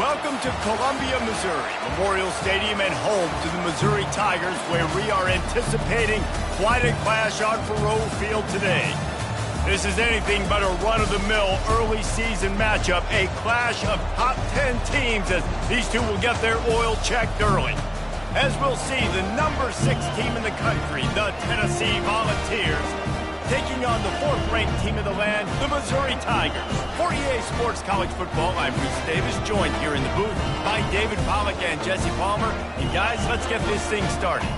Welcome to Columbia, Missouri, Memorial Stadium and home to the Missouri Tigers, where we are anticipating quite a clash on Faroe Field today. This is anything but a run-of-the-mill early season matchup, a clash of top 10 teams as these two will get their oil checked early. As we'll see, the number 6 team in the country, the Tennessee Volunteers, taking on the 4th-ranked team in the land, the Missouri Tigers. For EA Sports College Football, I'm Bruce Davis, joined here in the booth by David Pollack and Jesse Palmer. And guys, let's get this thing started.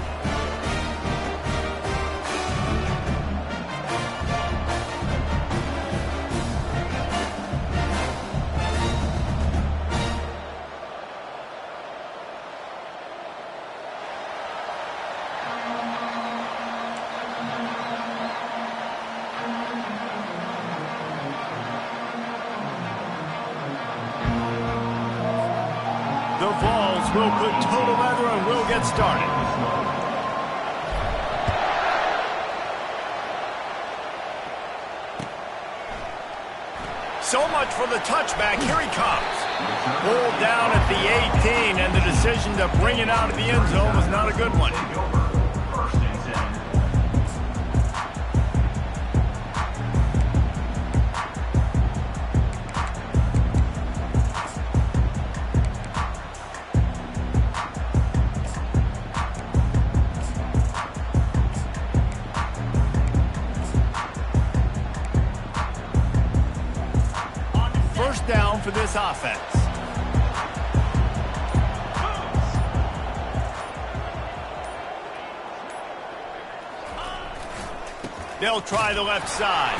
The Vols will put total leather and we'll get started. So much for the touchback. Here he comes. Pulled down at the 18, and the decision to bring it out of the end zone was not a good one. Down for this offense. They'll try the left side.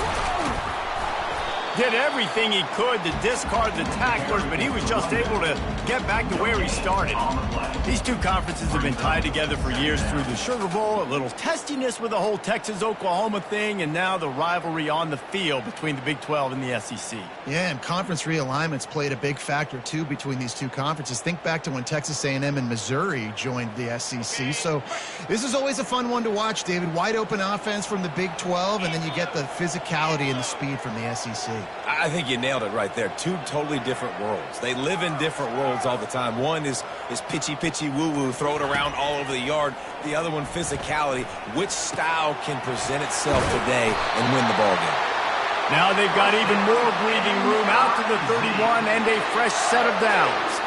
Did everything he could to discard the tacklers, but he was just able to get back to where he started. These two conferences have been tied together for years through the Sugar Bowl, a little testiness with the whole Texas-Oklahoma thing, and now the rivalry on the field between the Big 12 and the SEC. Yeah, and conference realignments played a big factor, too, between these two conferences. Think back to when Texas A&M and Missouri joined the SEC. So this is always a fun one to watch, David. Wide open offense from the Big 12, and then you get the physicality and the speed from the SEC. I think you nailed it right there. Two totally different worlds. They live in different worlds all the time. One is pitchy, woo-woo, throw it around all over the yard. The other one, physicality. Which style can present itself today and win the ball game? Now they've got even more breathing room out to the 31 and a fresh set of downs.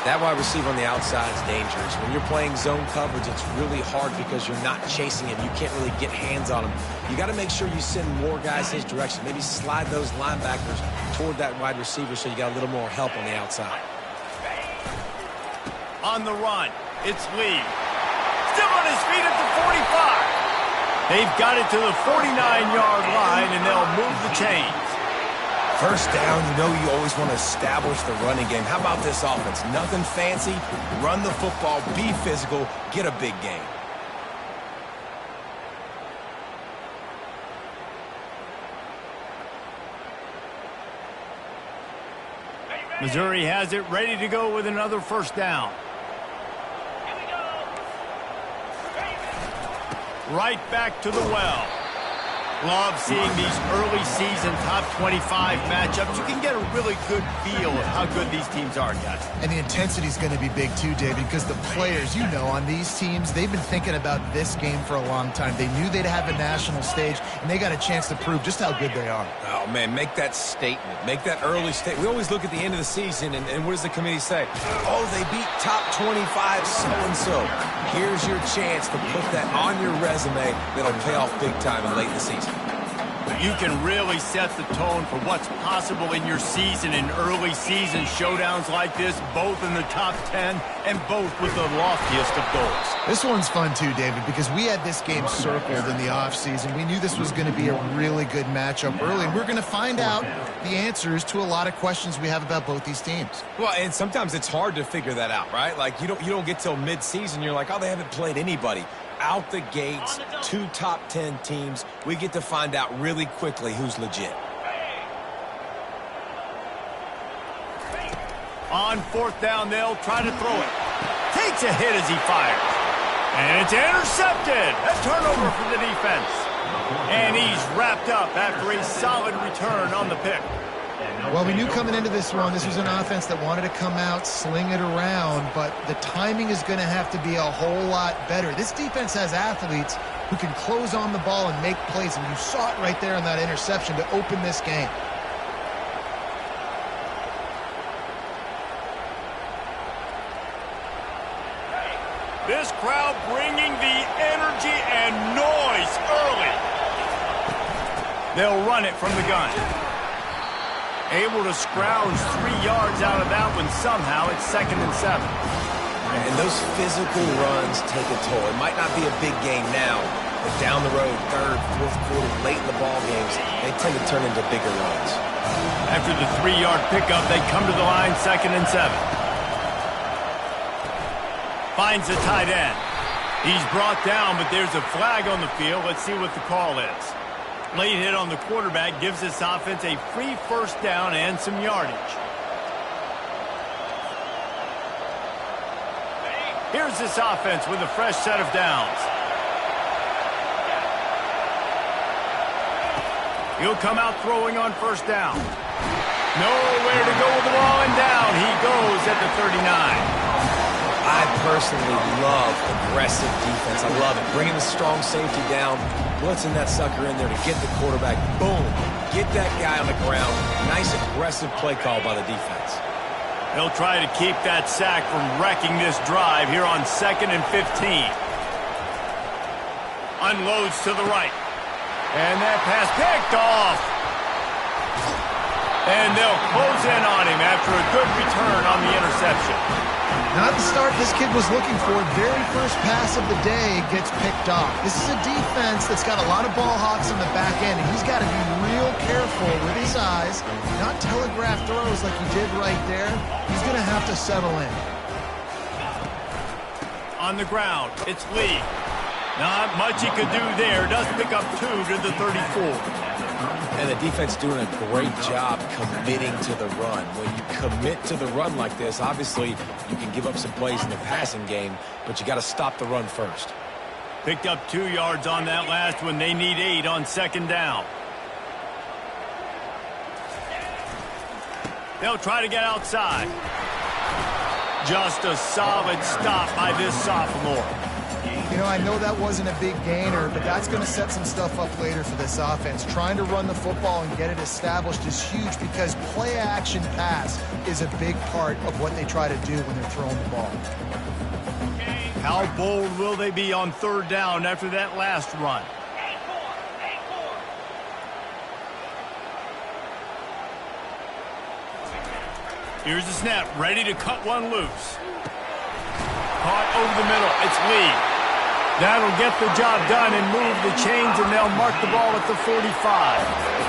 That wide receiver on the outside is dangerous. When you're playing zone coverage, it's really hard because you're not chasing him. You can't really get hands on him. You got to make sure you send more guys his direction. Maybe slide those linebackers toward that wide receiver so you got a little more help on the outside. On the run, it's Lee. Still on his feet at the 45. They've got it to the 49-yard line, and they'll move the chains. First down, you know you always want to establish the running game. How about this offense? Nothing fancy. Run the football, be physical, get a big gain. Missouri has it ready to go with another first down. Right back to the well. Love seeing these early season top 25 matchups. You can get a really good feel of how good these teams are, guys. And the intensity is going to be big too, David, because the players, you know, on these teams, they've been thinking about this game for a long time. They knew they'd have a national stage, and they got a chance to prove just how good they are. Oh, man, make that statement. Make that early statement. We always look at the end of the season, and what does the committee say? Oh, they beat top 25 so-and-so. Here's your chance to put that on your resume that'll pay off big time in late in the season. You can really set the tone for what's possible in your season in early season showdowns like this, both in the top 10 and both with the loftiest of goals. This one's fun too, David, because we had this game circled in the offseason. We knew this was going to be a really good matchup early, and we're going to find out the answers to a lot of questions we have about both these teams. Well, and sometimes it's hard to figure that out, right? Like you don't get till mid-season, you're like, oh, they haven't played anybody. Out the gates, two top 10 teams. We get to find out really quickly who's legit. On fourth down, they'll try to throw it. Takes a hit as he fires. And it's intercepted. A turnover for the defense. And he's wrapped up after a solid return on the pick. Well, we knew coming into this one, this was an offense that wanted to come out, sling it around, but the timing is going to have to be a whole lot better. This defense has athletes who can close on the ball and make plays, and you saw it right there in that interception to open this game. This crowd bringing the energy and noise early. They'll run it from the gun. Able to scrounge 3 yards out of that one somehow. It's 2nd and 7. And those physical runs take a toll. It might not be a big game now, but down the road, 3rd, 4th quarter, late in the ball games, they tend to turn into bigger runs. After the 3-yard pickup, they come to the line, 2nd and 7. Finds the tight end. He's brought down, but there's a flag on the field. Let's see what the call is. Late hit on the quarterback gives this offense a free 1st down and some yardage. Here's this offense with a fresh set of downs. He'll come out throwing on 1st down. Nowhere to go with the ball, and down he goes at the 39. I personally love aggressive defense. I love it. Bringing the strong safety down, blitzing that sucker in there to get the quarterback. Boom. Get that guy on the ground. Nice aggressive play call by the defense. They'll try to keep that sack from wrecking this drive here on 2nd and 15. Unloads to the right. And that pass picked off. And they'll close in on him after a good return on the interception. Not the start this kid was looking for. Very first pass of the day gets picked off. This is a defense that's got a lot of ball hawks on the back end, and he's got to be real careful with his eyes, not telegraph throws like he did right there. He's going to have to settle in. On the ground, it's Lee. Not much he could do there. Does pick up 2 to the 34. And the defense doing a great job committing to the run. When you commit to the run like this, obviously you can give up some plays in the passing game, but you got to stop the run first. Picked up 2 yards on that last one. They need 8 on 2nd down. They'll try to get outside. Just a solid stop by this sophomore. You know, I know that wasn't a big gainer, but that's going to set some stuff up later for this offense. Trying to run the football and get it established is huge because play-action pass is a big part of what they try to do when they're throwing the ball. How bold will they be on 3rd down after that last run? Here's the snap, ready to cut one loose. Caught over the middle, it's Lee. That'll get the job done and move the chains, and they'll mark the ball at the 45.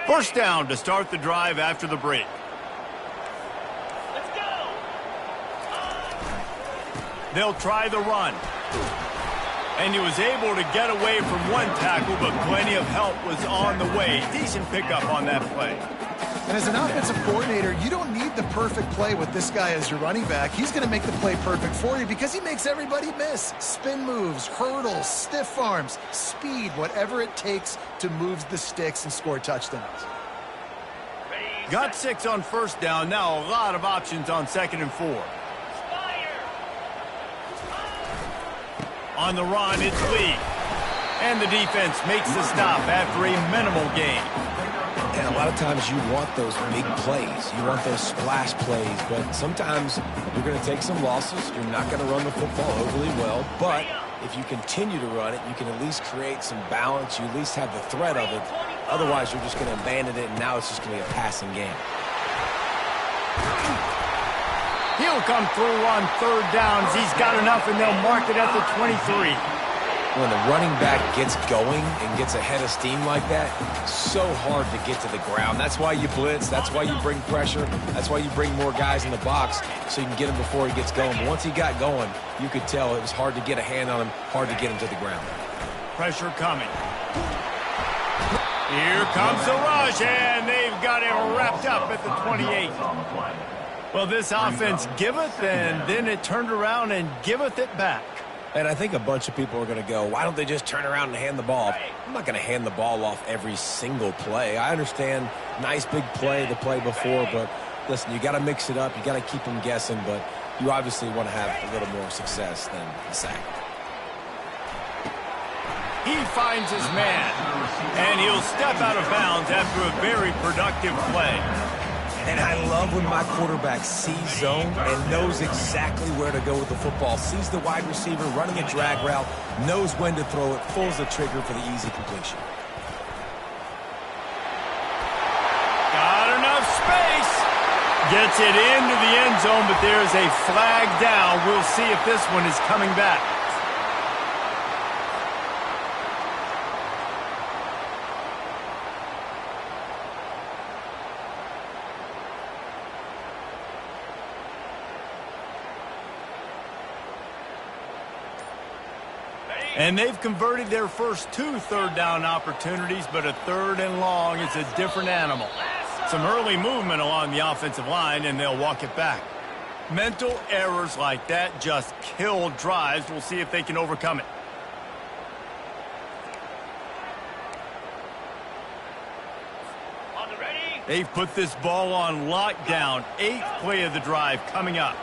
First down to start the drive after the break. Let's go. They'll try the run. And he was able to get away from one tackle, but plenty of help was on the way. Decent pickup on that play. And as an offensive coordinator, you don't need the perfect play with this guy as your running back. He's going to make the play perfect for you because he makes everybody miss. Spin moves, hurdles, stiff arms, speed, whatever it takes to move the sticks and score touchdowns. Got 6 on 1st down. Now a lot of options on 2nd and 4. On the run, it's Lee. And the defense makes the stop after a minimal gain. And a lot of times you want those big plays. You want those splash plays, but sometimes you're going to take some losses. You're not going to run the football overly well, but if you continue to run it, you can at least create some balance. You at least have the threat of it. Otherwise, you're just going to abandon it, and now it's just going to be a passing game. He'll come through on 3rd downs. He's got enough, and they'll mark it at the 23. When the running back gets going and gets a head of steam like that, it's so hard to get to the ground. That's why you blitz. That's why you bring pressure. That's why you bring more guys in the box so you can get him before he gets going. But once he got going, you could tell it was hard to get a hand on him, hard to get him to the ground. Pressure coming. Here comes the rush, and they've got it wrapped up at the 28. Well, this offense giveth, and then it turned around and giveth it back. And I think a bunch of people are going to go, why don't they just turn around and hand the ball off? I'm not going to hand the ball off every single play. I understand nice big play the play before, but listen, you got to mix it up. You got to keep them guessing, but you obviously want to have a little more success than a sack. He finds his man, and he'll step out of bounds after a very productive play. And I love when my quarterback sees zone and knows exactly where to go with the football. Sees the wide receiver running a drag route, knows when to throw it, pulls the trigger for the easy completion. Got enough space. Gets it into the end zone, but there's a flag down. We'll see if this one is coming back. And they've converted their first 2 third-down opportunities, but a 3rd and long is a different animal. Some early movement along the offensive line, and they'll walk it back. Mental errors like that just kill drives. We'll see if they can overcome it. On the ready. They've put this ball on lockdown. 8th play of the drive coming up.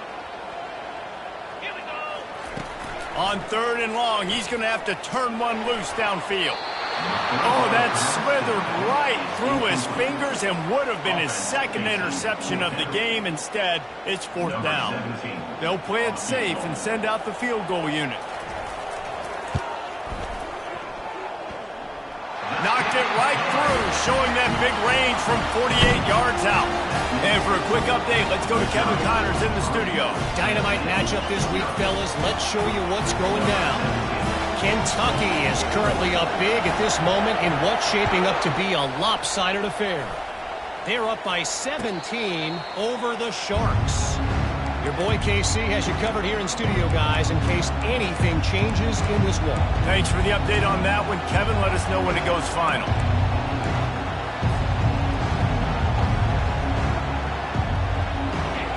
On 3rd and long, he's going to have to turn one loose downfield. Oh, that slithered right through his fingers and would have been his 2nd interception of the game. Instead, it's 4th down. They'll play it safe and send out the field goal unit. Knocked it right through, showing that big range from 48 yards out. And for a quick update, let's go to Kevin Connors in the studio. Dynamite matchup this week, fellas. Let's show you what's going down. Kentucky is currently up big at this moment in what's shaping up to be a lopsided affair. They're up by 17 over the Sharks. Your boy KC has you covered here in studio, guys, in case anything changes in this one. Thanks for the update on that one, Kevin. Let us know when it goes final.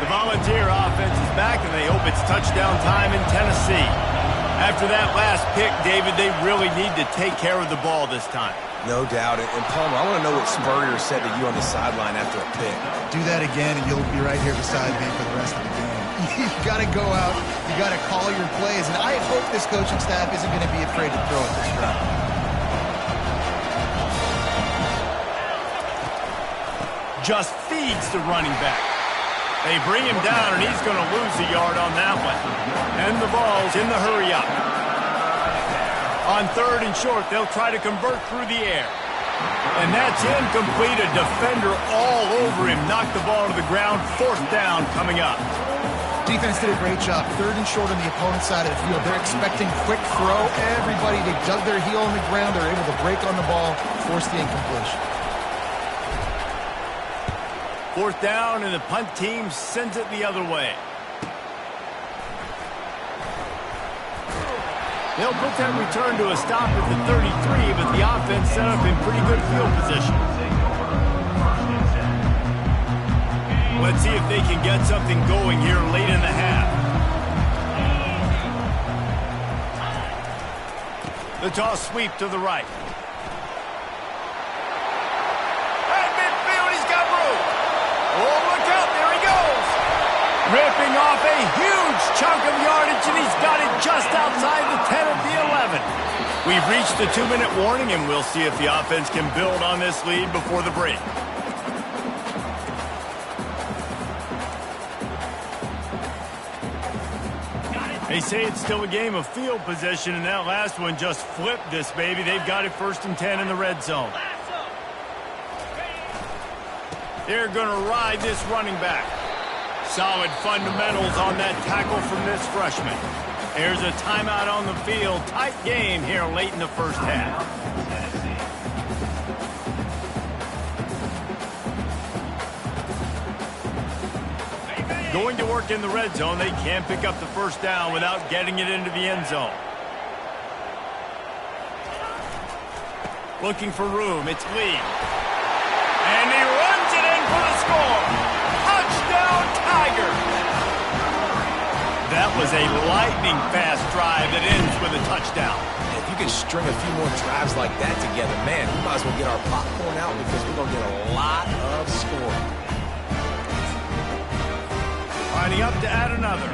The Volunteer offense is back, and they hope it's touchdown time in Tennessee. After that last pick, David, they really need to take care of the ball this time. No doubt. And Palmer, I want to know what Spurrier said to you on the sideline after a pick. Do that again, and you'll be right here beside me for the rest of the game. You got to go out. You got to call your plays. And I hope this coaching staff isn't going to be afraid to throw at this crowd. Just feeds the running back. They bring him down, and he's going to lose a yard on that one. And the ball's in the hurry up. On 3rd and short, they'll try to convert through the air. And that's incomplete. A defender all over him. Knocked the ball to the ground. 4th down coming up. Defense did a great job. 3rd and short on the opponent's side of the field. They're expecting quick throw. Everybody, they dug their heel on the ground. They're able to break on the ball, force the incompletion. 4th down, and the punt team sends it the other way. They'll put that return to a stop at the 33, but the offense set up in pretty good field position. Let's see if they can get something going here late in the half. The toss sweep to the right. At midfield, he's got room. Oh, look out, there he goes. Ripping off a huge chunk of yardage, and he's got it just outside the 10 of the 11. We've reached the 2-minute warning, and we'll see if the offense can build on this lead before the break. They say it's still a game of field position, and that last one just flipped this baby. They've got it 1st and 10 in the red zone. They're going to ride this running back. Solid fundamentals on that tackle from this freshman. There's a timeout on the field. Tight game here late in the first half. Going to work in the red zone. They can't pick up the first down without getting it into the end zone. Looking for room. It's Lee. And he runs it in for the score. Touchdown, Tigers. That was a lightning-fast drive that ends with a touchdown. If you can string a few more drives like that together, man, we might as well get our popcorn out because we're going to get a lot of scoring. Lining up to add another.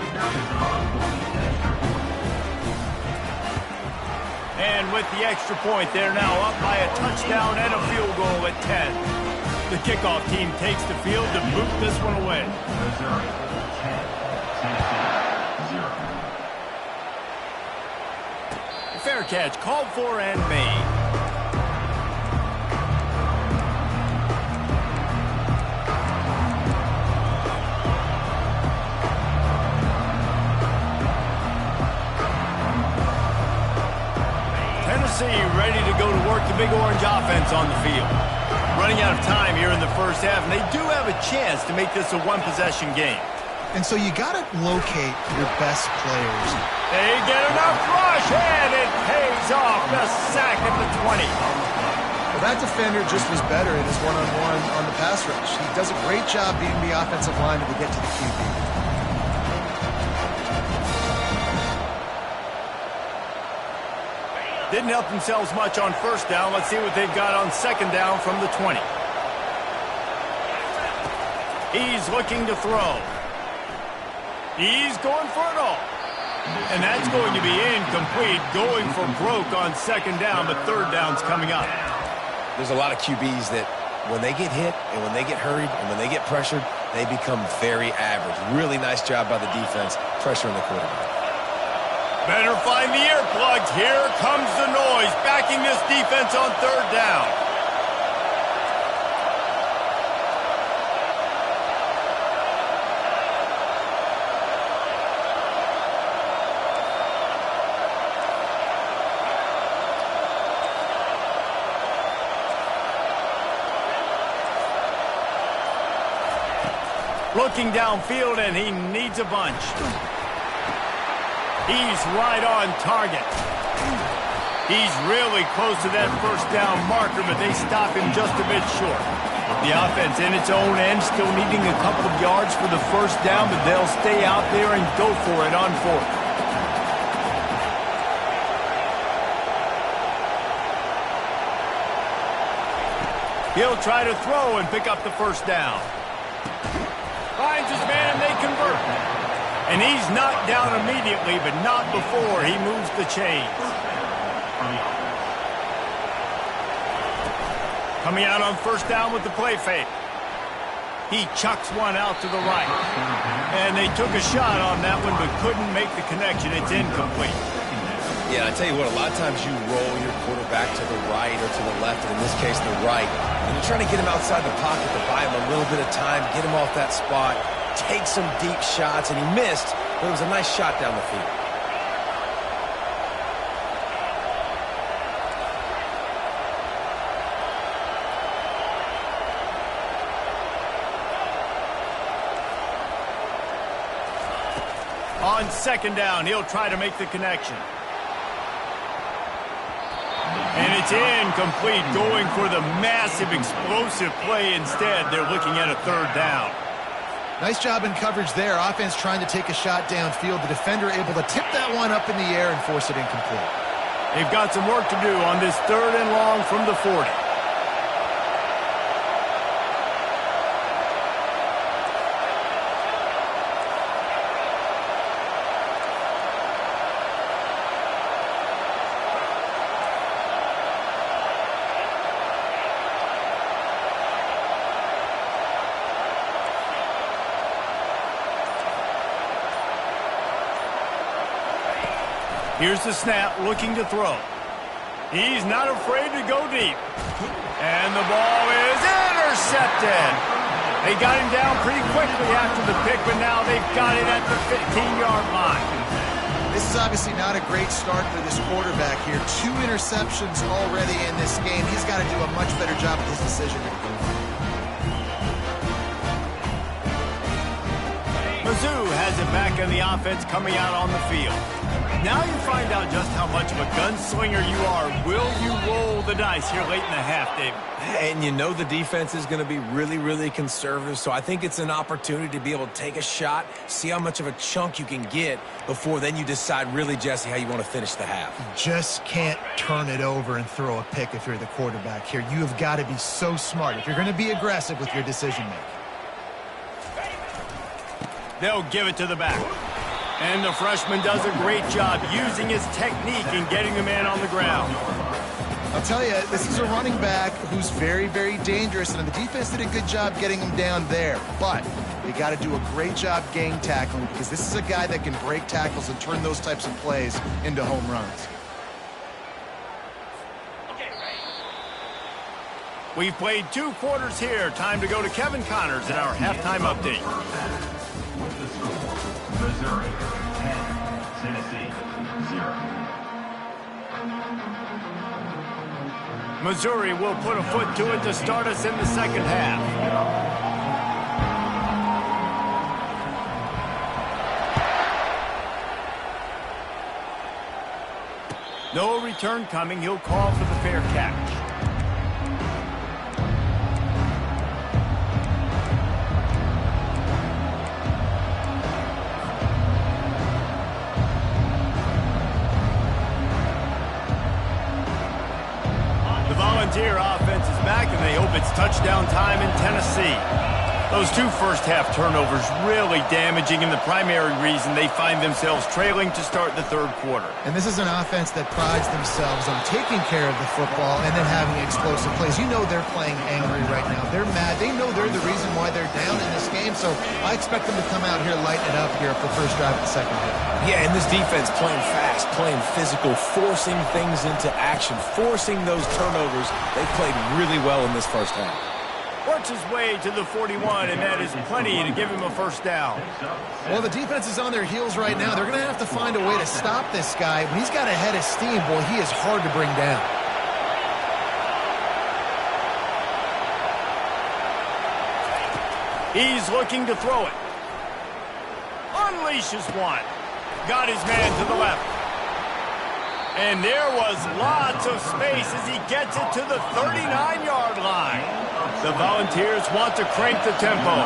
And with the extra point, they're now up by a touchdown and a field goal at 10. The kickoff team takes the field to boot this one away. Fair catch called for and made. Tennessee ready to go to work the big orange offense on the field. Running out of time here in the first half, and they do have a chance to make this a one-possession game. And so you got to locate your best players. They get enough rush, and it pays off. The sack at the 20. Well, that defender just was better in his one-on-one on the pass rush. He does a great job being the offensive lineman to get to the QB. Didn't help themselves much on first down. Let's see what they've got on second down from the 20. He's looking to throw. He's going for it all. And that's going to be incomplete. Going for broke on second down, but third down's coming up. There's a lot of QBs that when they get hit and when they get hurried and when they get pressured, they become very average. Really nice job by the defense pressuring the quarterback. Better find the earplugs. Here comes the noise, backing this defense on third down. Looking downfield, and he needs a bunch. He's right on target. He's really close to that first down marker, but they stop him just a bit short. The offense in its own end, still needing a couple of yards for the first down, but they'll stay out there and go for it on fourth. He'll try to throw and pick up the first down. Finds his man, and they convert. And he's knocked down immediately, but not before he moves the chains. Coming out on first down with the play fake. He chucks one out to the right. And they took a shot on that one, but couldn't make the connection. It's incomplete. Yeah, I tell you what, a lot of times you roll your quarterback to the right or to the left, and in this case, the right. And you're trying to get him outside the pocket to buy him a little bit of time, get him off that spot, take some deep shots, and he missed, but it was a nice shot down the field. On second down, he'll try to make the connection. And it's incomplete, going for the massive explosive play instead. They're looking at a third down. Nice job in coverage there. Offense trying to take a shot downfield. The defender able to tip that one up in the air and force it incomplete. They've got some work to do on this third and long from the 40. Here's the snap, looking to throw. He's not afraid to go deep. And the ball is intercepted. They got him down pretty quickly after the pick, but now they've got it at the 15-yard line. This is obviously not a great start for this quarterback here. 2 interceptions already in this game. He's got to do a much better job with his decision-making. Mizzou has it back in the offense coming out on the field. Now you find out just how much of a gunslinger you are. Will you roll the dice here late in the half, David? And you know the defense is going to be really, really conservative, so I think it's an opportunity to be able to take a shot, see how much of a chunk you can get before then you decide really, Jesse, how you want to finish the half. You just can't turn it over and throw a pick if you're the quarterback here. You have got to be so smart if you're going to be aggressive with your decision-making. They'll give it to the back. And the freshman does a great job using his technique and getting the man on the ground. I'll tell you, this is a running back who's very, very dangerous, and the defense did a good job getting him down there. But they got to do a great job gang tackling because this is a guy that can break tackles and turn those types of plays into home runs. We've played 2 quarters here. Time to go to Kevin Connors in our halftime update. Missouri 10, Tennessee 0. Missouri will put a foot to it to start us in the second half. No return coming. He'll call for the fair catch. Volunteer offense is back, and they hope it's touchdown time in Tennessee. Those 2 first-half turnovers really damaging, and the primary reason they find themselves trailing to start the 3rd quarter. And this is an offense that prides themselves on taking care of the football and then having explosive plays. You know they're playing angry right now. They're mad. They know they're the reason why they're down in this game, so I expect them to come out here, lighten it up here for first drive of the second half. Yeah, and this defense playing fast, playing physical, forcing things into action, forcing those turnovers. They played really well in this first half. Works his way to the 41, and that is plenty to give him a first down. Well, the defense is on their heels right now. They're going to have to find a way to stop this guy. When he's got a head of steam, boy, he is hard to bring down. He's looking to throw it. Unleashes one. Got his man to the left. And there was lots of space as he gets it to the 39-yard line. The Volunteers want to crank the tempo.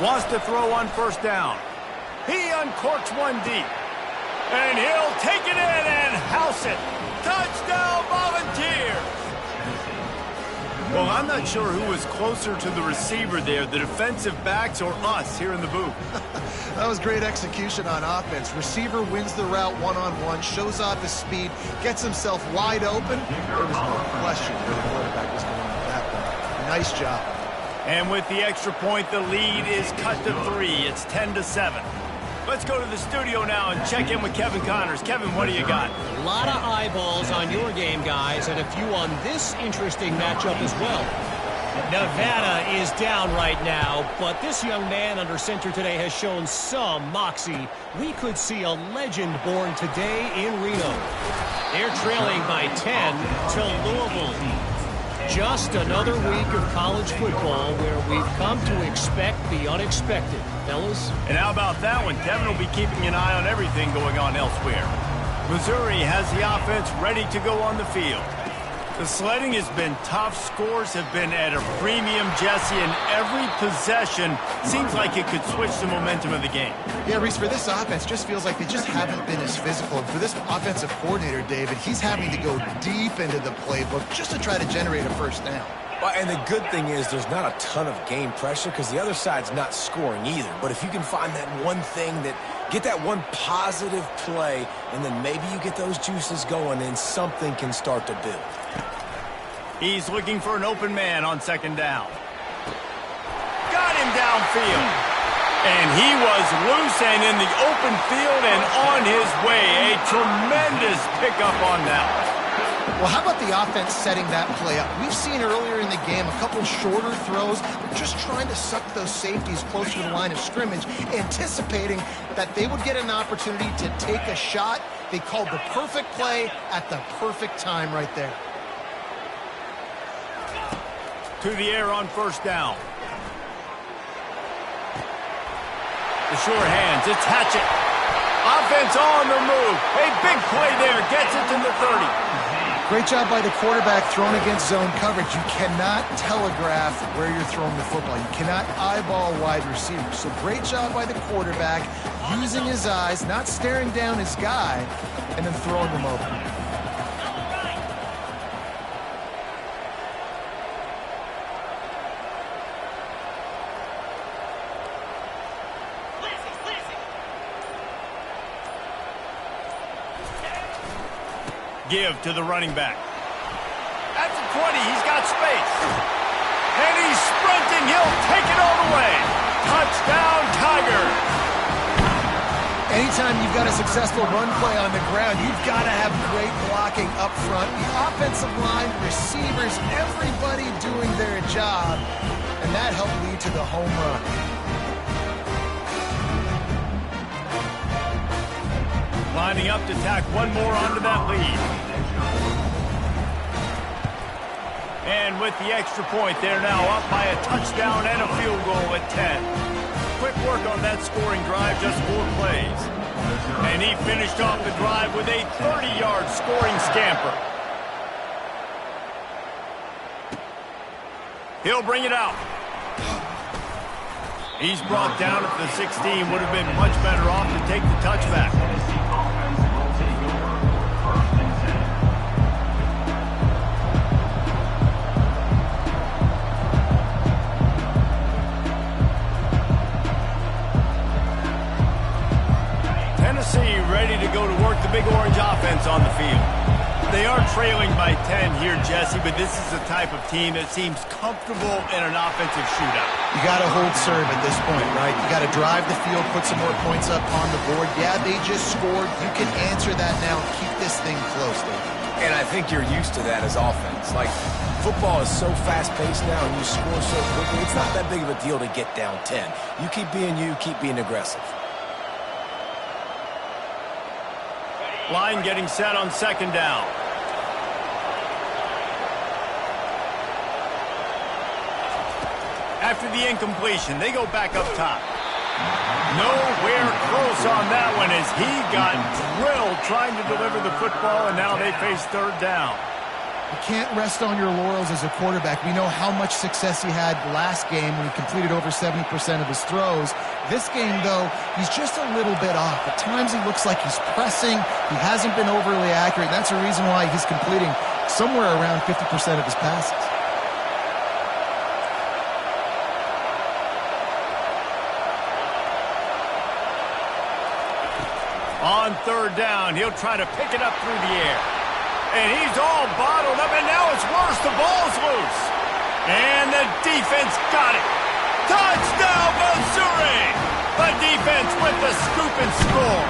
Wants to throw on first down. He uncorks one deep. And he'll take it in and house it. Touchdown, Volunteers! Well, I'm not sure who was closer to the receiver there, the defensive backs or us here in the booth. That was great execution on offense. Receiver wins the route one-on-one, shows off his speed, gets himself wide open. There was no question where the quarterback was going at that point. Nice job. And with the extra point, the lead is cut to 3. It's 10-7. Let's go to the studio now and check in with Kevin Connors. Kevin, what do you got? A lot of eyeballs on your game, guys, and a few on this interesting matchup as well. Nevada is down right now, but this young man under center today has shown some moxie. We could see a legend born today in Reno. They're trailing by 10 to Louisville. Just another week of college football where we've come to expect the unexpected. Fellas? And how about that one? Kevin will be keeping an eye on everything going on elsewhere. Missouri has the offense ready to go on the field. The sledding has been tough. Scores have been at a premium, Jesse, and every possession seems like it could switch the momentum of the game. Yeah, Reese, for this offense, just feels like they just haven't been as physical. And for this offensive coordinator, David, he's having to go deep into the playbook just to try to generate a first down. Well, and the good thing is there's not a ton of game pressure because the other side's not scoring either. But if you can find that one thing get that one positive play, and then maybe you get those juices going and something can start to build. He's looking for an open man on second down. Got him downfield. And he was loose and in the open field and on his way. A tremendous pickup on that one. Well, how about the offense setting that play up? We've seen earlier in the game a couple shorter throws, just trying to suck those safeties closer to the line of scrimmage, anticipating that they would get an opportunity to take a shot. They called the perfect play at the perfect time right there. To the air on first down. The sure hands, it's Hatchett. Offense on the move. A big play there, gets it to the 30. Great job by the quarterback thrown against zone coverage. You cannot telegraph where you're throwing the football. You cannot eyeball wide receivers. So great job by the quarterback using his eyes, not staring down his guy, and then throwing them over. Give to the running back. At the 20, he's got space. And he's sprinting. He'll take it all the way. Touchdown, Tigers. Anytime you've got a successful run play on the ground, you've got to have great blocking up front. The offensive line, receivers, everybody doing their job. And that helped lead to the home run. Lining up to tack one more onto that lead. And with the extra point, they're now up by a touchdown and a field goal at 10. Quick work on that scoring drive, just 4 plays. And he finished off the drive with a 30-yard scoring scamper. He'll bring it out. He's brought down at the 16. Would have been much better off to take the touchback. Tennessee ready to go to work the Big Orange offense on the field. They are trailing by 10 here, Jesse, but this is the type of team that seems comfortable in an offensive shootout. You got to hold serve at this point, right? You got to drive the field, put some more points up on the board. Yeah, they just scored. You can answer that now and keep this thing close, Dave. And I think you're used to that as offense. Like, football is so fast-paced now and you score so quickly, it's not that big of a deal to get down 10. You keep being aggressive. Line getting set on second down. After the incompletion, they go back up top. Nowhere close on that one as he got drilled trying to deliver the football, and now they face third down. You can't rest on your laurels as a quarterback. We know how much success he had last game when he completed over 70% of his throws. This game, though, he's just a little bit off. At times he looks like he's pressing. He hasn't been overly accurate. That's the reason why he's completing somewhere around 50% of his passes. On third down, he'll try to pick it up through the air. And he's all bottled up, and now it's worse. The ball's loose. And the defense got it. Touchdown, Missouri! The defense with the scoop and score.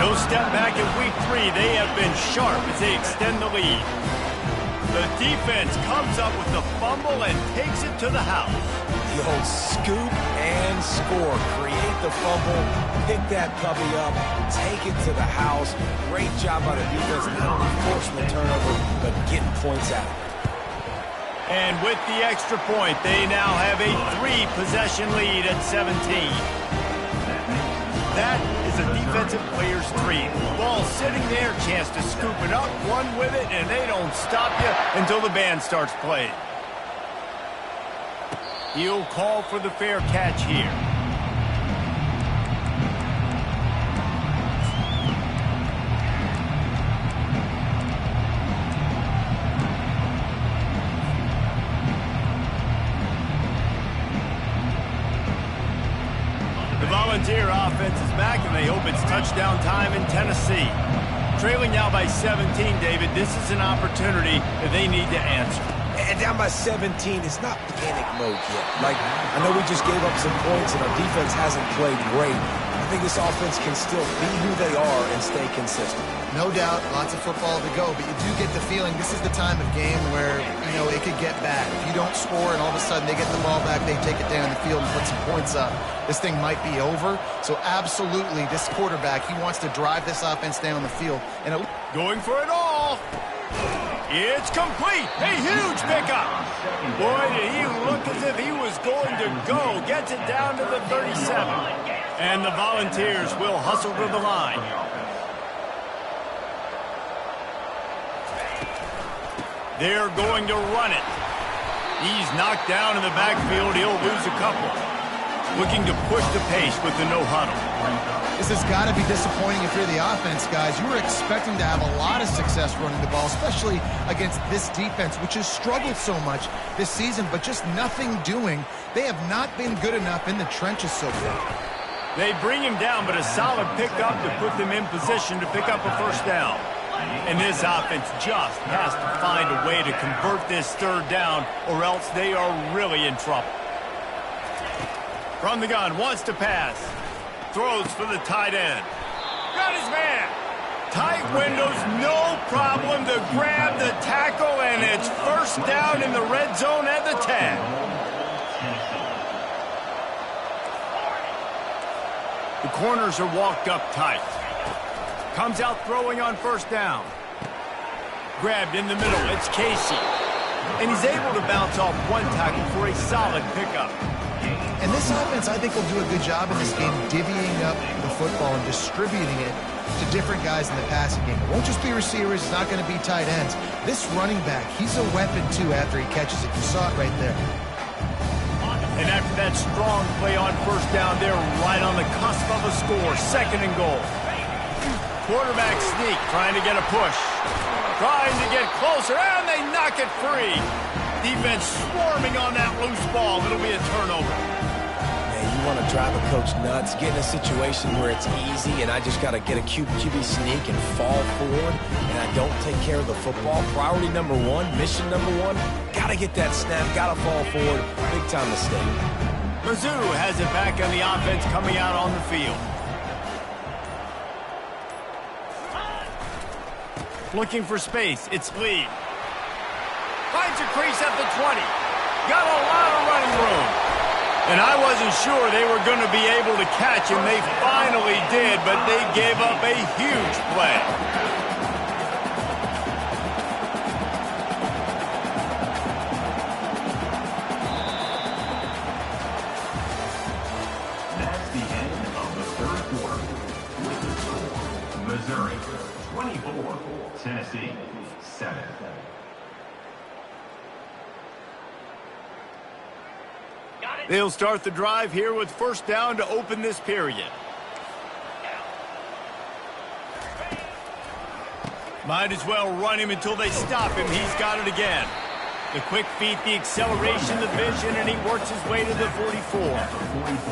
No step back in week 3. They have been sharp as they extend the lead. The defense comes up with the fumble and takes it to the house. The old scoop and score. Create the fumble, pick that puppy up, take it to the house. Great job by the defense, not only forcing the turnover, but getting points out of it. And with the extra point, they now have a 3-possession lead at 17. That is a defensive player's dream. Ball sitting there, chance to scoop it up, one with it, and they don't stop you until the band starts playing. He'll call for the fair catch here. The Volunteer offense is back, and they hope it's touchdown time in Tennessee. Trailing now by 17, David, this is an opportunity that they need to answer. And down by 17, it's not panic mode yet. Like, I know we just gave up some points and our defense hasn't played great. I think this offense can still be who they are and stay consistent. No doubt, lots of football to go, but you do get the feeling this is the time of game where, you know, it could get bad. If you don't score and all of a sudden they get the ball back, they take it down the field and put some points up, this thing might be over. So absolutely, this quarterback, he wants to drive this offense down the field. And going for it all. It's complete. A huge pickup. Boy, did he look as if he was going to go. Gets it down to the 37. And the Volunteers will hustle to the line. They're going to run it. He's knocked down in the backfield. He'll lose a couple. Looking to push the pace with the no huddle. This has got to be disappointing if you're the offense, guys. You were expecting to have a lot of success running the ball, especially against this defense, which has struggled so much this season, but just nothing doing. They have not been good enough in the trenches so far. They bring him down, but a solid pickup to put them in position to pick up a first down. And this offense just has to find a way to convert this third down, or else they are really in trouble. From the gun, wants to pass. Throws for the tight end. Got his man. Tight windows, no problem to grab the tackle, and it's first down in the red zone at the 10. The corners are walked up tight. Comes out throwing on first down. Grabbed in the middle, it's Casey. And he's able to bounce off one tackle for a solid pickup. And this offense, I think, will do a good job in this game divvying up the football and distributing it to different guys in the passing game. It won't just be receivers. It's not going to be tight ends. This running back, he's a weapon, too, after he catches it. You saw it right there. And after that strong play on first down, they're right on the cusp of a score. Second and goal. Quarterback sneak, trying to get a push. Trying to get closer, and they knock it free. Defense swarming on that loose ball. It'll be a turnover. Man, you want to drive a coach nuts, get in a situation where it's easy, and I just got to get a QB sneak and fall forward, and I don't take care of the football. Priority number one, mission number one, got to get that snap, got to fall forward. Big time mistake. Mizzou has it back on the offense coming out on the field. Looking for space, it's Lee. Finds a crease at the 20. Got a lot of running room. And I wasn't sure they were going to be able to catch him. They finally did, but they gave up a huge play. That's the end of the third quarter. With the score, Missouri 24, Tennessee 7. They'll start the drive here with first down to open this period. Might as well run him until they stop him. He's got it again. The quick feet, the acceleration, the vision, and he works his way to the 44.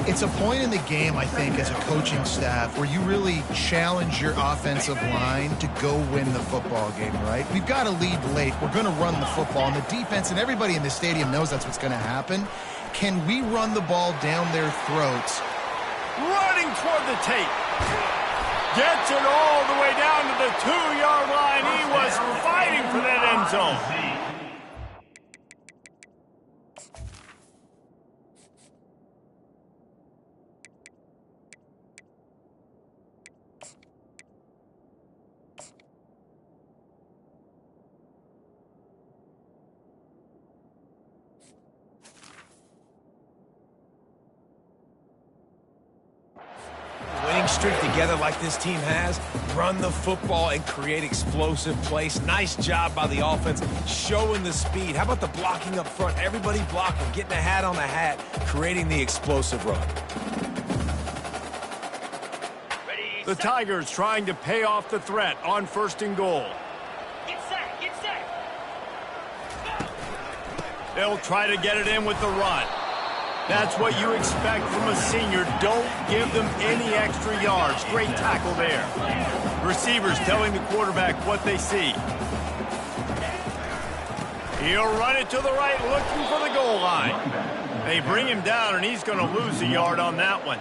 It's a point in the game, I think, as a coaching staff, where you really challenge your offensive line to go win the football game, right? We've got to lead late. We're going to run the football. And the defense and everybody in the stadium knows that's what's going to happen. Can we run the ball down their throats? Running toward the tape. Gets it all the way down to the 2-yard line. He was fighting for that end zone. Streak together like this team has, run the football and create explosive plays. Nice job by the offense, showing the speed. How about the blocking up front? Everybody blocking, getting a hat on a hat, creating the explosive run. The Tigers trying to pay off the threat on first and goal. Get set, get set. They'll try to get it in with the run. That's what you expect from a senior. Don't give them any extra yards. Great tackle there. Receivers telling the quarterback what they see. He'll run it to the right, looking for the goal line. They bring him down, and he's going to lose a yard on that one.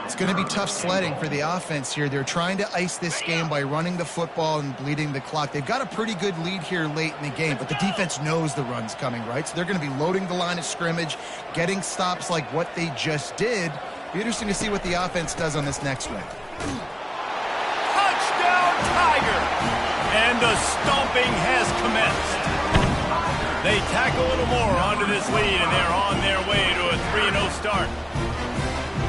It's going to be tough sledding for the offense here. They're trying to ice this game by running the football and bleeding the clock. They've got a pretty good lead here late in the game, but the defense knows the run's coming, right? So they're going to be loading the line of scrimmage, getting stops like what they just did. Be interesting to see what the offense does on this next one. Touchdown, Tiger! And the stomping has commenced. They tack a little more onto this lead, and they're on their way to a 3-0 start.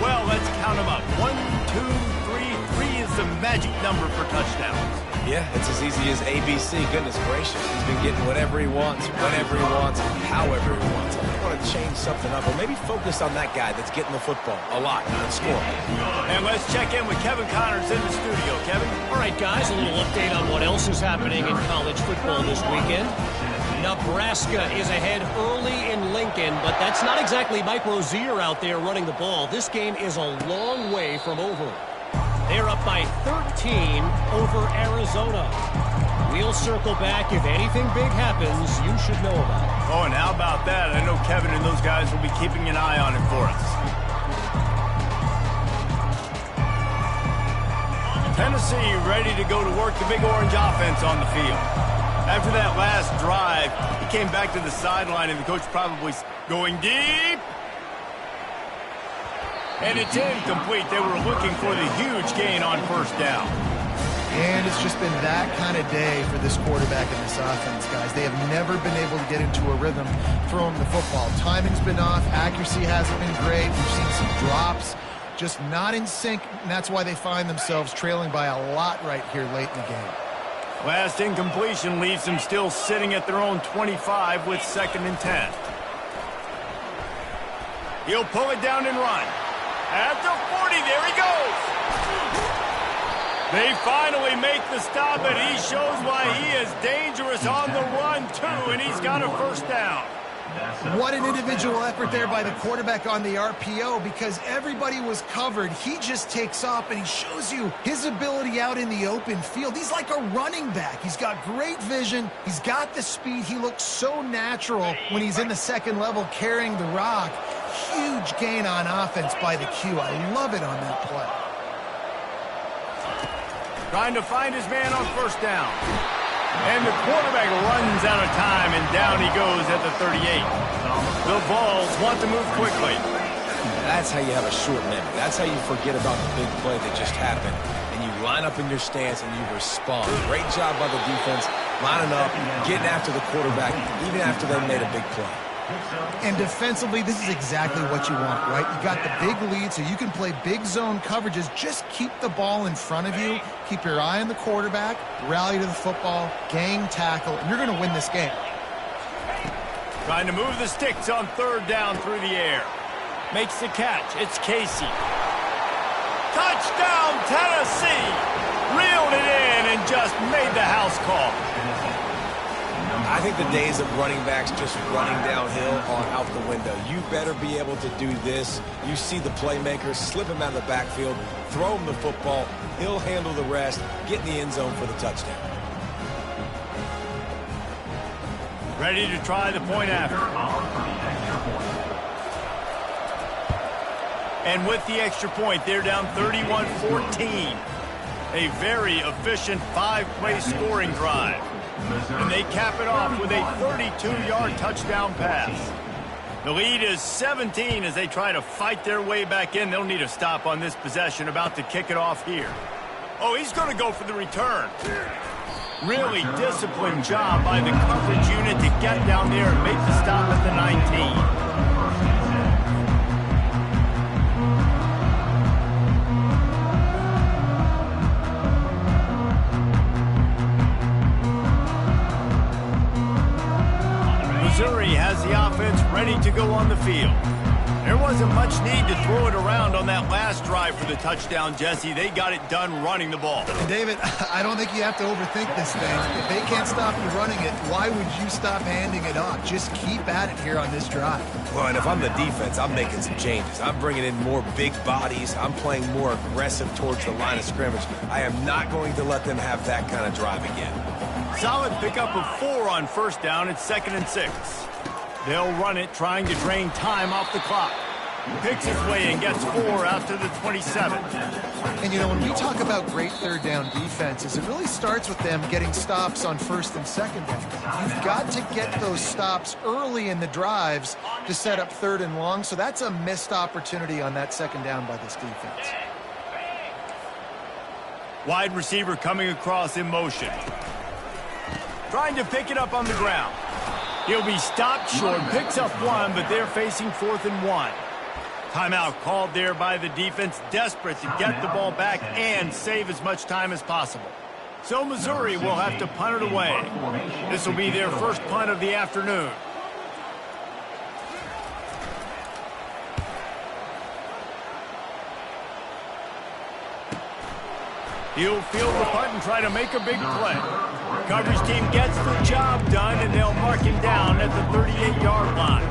Well, let's count them up. 1, 2, 3. 3 is the magic number for touchdowns. Yeah, it's as easy as ABC. Goodness gracious. He's been getting whatever he wants, whenever he wants, however he wants. I want to change something up, or maybe focus on that guy that's getting the football a lot and scoring. And let's check in with Kevin Connors in the studio. Kevin? All right, guys, a little update on what else is happening in college football this weekend. Nebraska is ahead early in Lincoln, but that's not exactly Mike Rozier out there running the ball. This game is a long way from over. They're up by 13 over Arizona. We'll circle back. If anything big happens, you should know about it. Oh, and how about that? I know Kevin and those guys will be keeping an eye on it for us. Tennessee ready to go to work the Big Orange offense on the field. After that last drive, he came back to the sideline, and the coach probably going deep. And it's incomplete. They were looking for the huge gain on first down. And it's just been that kind of day for this quarterback and this offense, guys. They have never been able to get into a rhythm throwing the football. Timing's been off. Accuracy hasn't been great. We've seen some drops. Just not in sync, and that's why they find themselves trailing by a lot right here late in the game. Last incompletion leaves them still sitting at their own 25 with 2nd and 10. He'll pull it down and run. At the 40, there he goes. They finally make the stop, and he shows why he is dangerous on the run, too, and he's got a first down. What an individual effort there by the quarterback on the RPO, because everybody was covered. He just takes off, and he shows you his ability out in the open field. He's like a running back. He's got great vision. He's got the speed. He looks so natural when he's in the second level carrying the rock. Huge gain on offense by the Q. I love it on that play. Trying to find his man on first down. And the quarterback runs out of time, and down he goes at the 38. The Vols want to move quickly. That's how you have a short memory. That's how you forget about the big play that just happened. And you line up in your stance and you respond. Great job by the defense, lining up, getting after the quarterback, even after they made a big play. And defensively, this is exactly what you want, right? You got the big lead, so you can play big zone coverages. Just keep the ball in front of you. Keep your eye on the quarterback. Rally to the football. Gang tackle. And you're going to win this game. Trying to move the sticks on 3rd down through the air. Makes the catch. It's Casey. Touchdown, Tennessee! Reeled it in and just made the house call. I think the days of running backs just running downhill are out the window. You better be able to do this. You see the playmaker, slip him out of the backfield, throw him the football. He'll handle the rest, get in the end zone for the touchdown. Ready to try the point after. And with the extra point, they're down 31-14. A very efficient 5-play scoring drive. And they cap it off with a 32-yard touchdown pass. The lead is 17 as they try to fight their way back in. They'll need a stop on this possession, about to kick it off here. Oh, he's going to go for the return. Really disciplined job by the coverage unit to get down there and make the stop at the 19. Missouri has the offense ready to go on the field. There wasn't much need to throw it around on that last drive for the touchdown, Jesse. They got it done running the ball. And David, I don't think you have to overthink this thing. If they can't stop you running it, why would you stop handing it off? Just keep at it here on this drive. Well, and if I'm the defense, I'm making some changes. I'm bringing in more big bodies. I'm playing more aggressive towards the line of scrimmage. I am not going to let them have that kind of drive again. Solid pickup of 4 on first down. It's 2nd and 6. They'll run it, trying to drain time off the clock. Picks his way and gets 4 after the 27. And, you know, when we talk about great third down defenses, it really starts with them getting stops on first and second down. You've got to get those stops early in the drives to set up third and long, so that's a missed opportunity on that second down by this defense. Wide receiver coming across in motion. Trying to pick it up on the ground. He'll be stopped short, picks up 1, but they're facing 4th and 1. Timeout called there by the defense, desperate to get the ball back and save as much time as possible. So Missouri will have to punt it away. This will be their first punt of the afternoon. He'll field the punt and try to make a big play. Coverage team gets the job done, and they'll mark him down at the 38-yard line.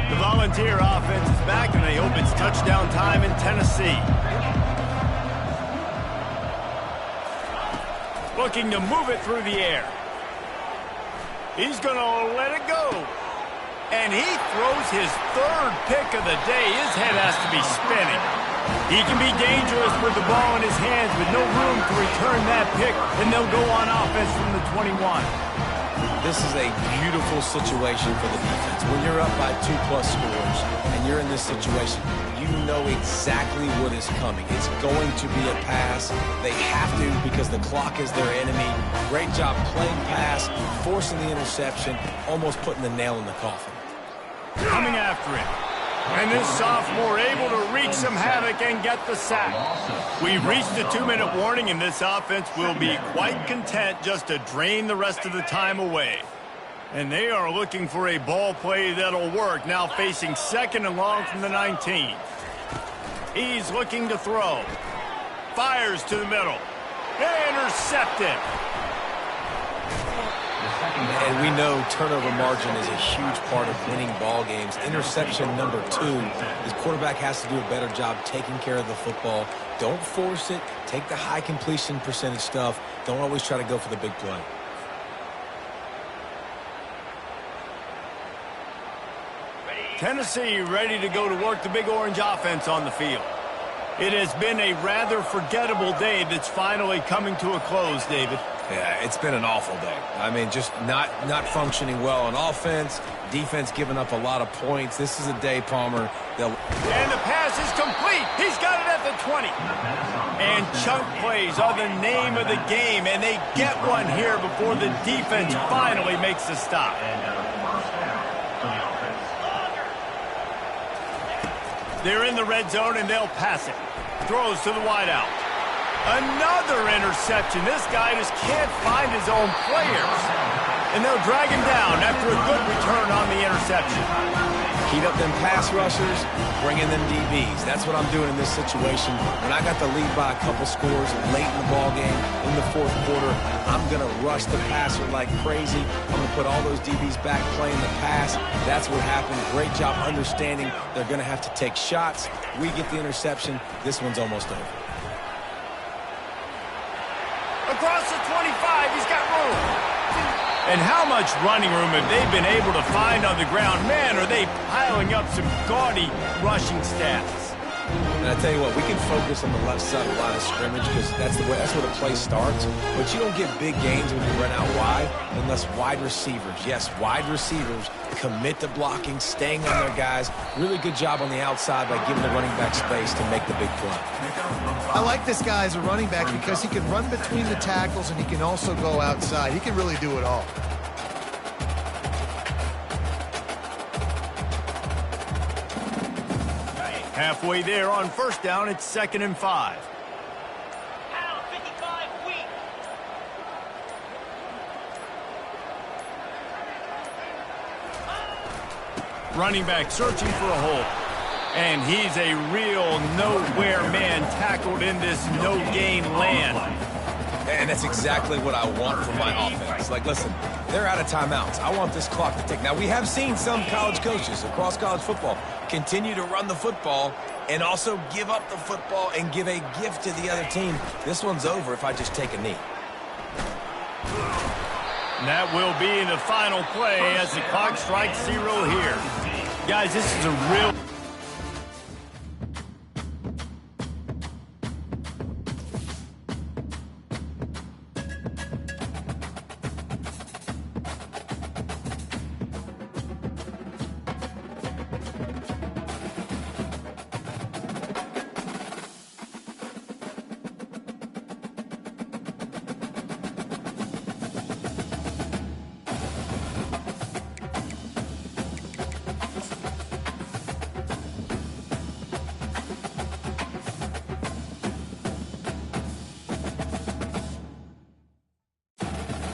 The Volunteer offense is back, and they hope it's touchdown time in Tennessee. Looking to move it through the air. He's going to let it go. And he throws his 3rd pick of the day. His head has to be spinning. He can be dangerous with the ball in his hands with no room to return that pick, and they'll go on offense from the 21. This is a beautiful situation for the defense. When you're up by 2+ scores and you're in this situation, you know exactly what is coming. It's going to be a pass. They have to because the clock is their enemy. Great job playing pass, forcing the interception, almost putting the nail in the coffin. Coming after him. And this sophomore able to wreak some havoc and get the sack. We've reached the 2-minute warning, and this offense will be quite content just to drain the rest of the time away. And they are looking for a ball play that'll work, now facing 2nd and long from the 19. He's looking to throw. Fires to the middle. Intercepted. And we know turnover margin is a huge part of winning ball games. Interception number 2. His quarterback has to do a better job taking care of the football. Don't force it. Take the high completion percentage stuff. Don't always try to go for the big play. Tennessee ready to go to work the Big Orange offense on the field. It has been a rather forgettable day that's finally coming to a close, David. Yeah, it's been an awful day. I mean, just not functioning well on offense, defense giving up a lot of points. This is a day, Palmer. And the pass is complete. He's got it at the 20. And chunk plays are the name of the game, and they get one here before the defense finally makes the stop. They're in the red zone, and they'll pass it. Throws to the wideout. Another interception. This guy just can't find his own players. And they'll drag him down after a good return on the interception. Heat up them pass rushers, bring in them DBs. That's what I'm doing in this situation. When I got the lead by a couple scores late in the ball game, in the 4th quarter, I'm going to rush the passer like crazy. I'm going to put all those DBs back playing the pass. That's what happened. Great job understanding they're going to have to take shots. We get the interception. This one's almost over. Across the 25, he's got room. And how much running room have they been able to find on the ground? Man, are they piling up some gaudy rushing stats. And I tell you what, we can focus on the left side of the line of scrimmage because that's where the play starts. But you don't get big gains when you run out wide unless wide receivers, yes, wide receivers, commit to blocking, staying on their guys. Really good job on the outside by giving the running back space to make the big play. I like this guy as a running back because he can run between the tackles and he can also go outside. He can really do it all. Halfway there on first down, it's 2nd and 5. Pound 55 weak. Running back searching for a hole. And he's a real nowhere man tackled in this no-gain land. And that's exactly what I want from my offense. Like, listen, They're out of timeouts. I want this clock to tick. Now, we have seen some college coaches across college football continue to run the football and also give up the football and give a gift to the other team. This one's over if I just take a knee. And that will be in the final play as the clock strikes 0 here. Guys, this is a real...